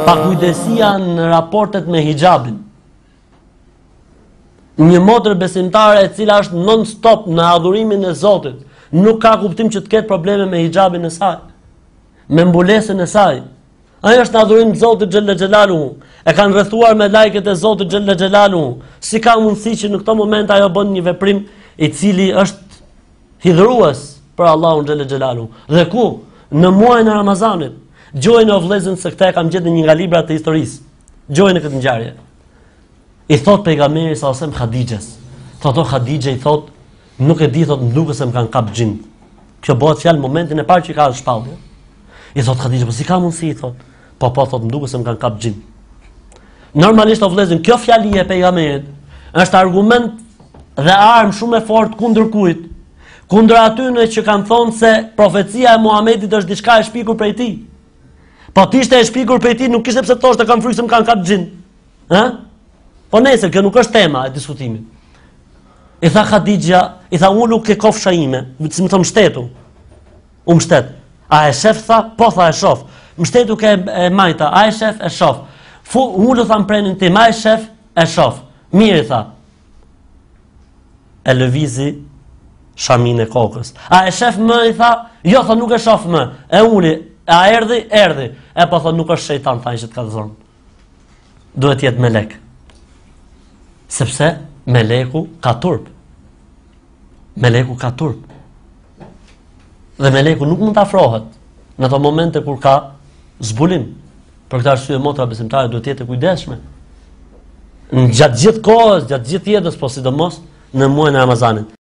Pakujdesia në raportet me hijabin. Një motër besimtare e cila është non-stop në adhurimin e Zotit, nuk ka kuptim që të ketë probleme me hijabin e saj, me mbulesën e saj. Ajo është në adhurim të Zotit Xhella Xhelaluhu. E kanë rrethuar me lajket e Zotit Xhella Xhelaluhu. Si ka mundësi që në këto moment ajo bën një veprim i cili është hidhrues për Allahun Xhella Xhelaluhu? Dhe ku? Në muajin e Ramazanit. Gjojnë o vëllezër se këta e kam gjetur një nga librat e historisë. Gjojnë këtë ngjarje. I thot pejgamberi sa osem Khadijës. Thotë Khadijë i thot, nuk e di thot nduket se më kanë kap xhin. Kjo bëhet fjalë momentin e parë që ka shpallje. I thot Khadijë, po si ka mundësi i thot? Po thot nduket se më kanë kap xhin. Normalisht o vëllezër, kjo fjali e pejgamberit është argument dhe armë shumë e fortë kundër kujt? Kundër atyre që kanë thonë se profecia e Muhamedit është diçka e shpikur prej tij. Po ti ishte e shpikur prej tij, nuk kishte pse thoshte kam frikë se më kanë kap xhin. Ë? Po nesër, kjo nuk është tema e diskutimit. I tha Khadija, i tha ulu ke kofsha ime, si më thon shtetu. U mbështet. A e shef tha? Po tha e shoh. Mbështetu ke e majta, a e shef? E shoh. Ulu tha mprenin tim, a e shef? E shoh. Mirë tha. E lëvizi shamin e kokës. A e shef më? I tha, jo tha nuk e shoh më. E uli, a erdhi? Erdhi. E po tha nuk është shejtan tha që të ka dhënë. Duhet jetë melek. Sepse meleku ka turp. Meleku ka turp. Dhe meleku nuk mund të afrohet në ato momente kur ka zbulim. Për këtë arsye motra besimtare duhet të jetë e kujdesshme. Gjatë gjithë kohës, gjatë gjithë jetës, po sidomos në muajin e Ramazanit.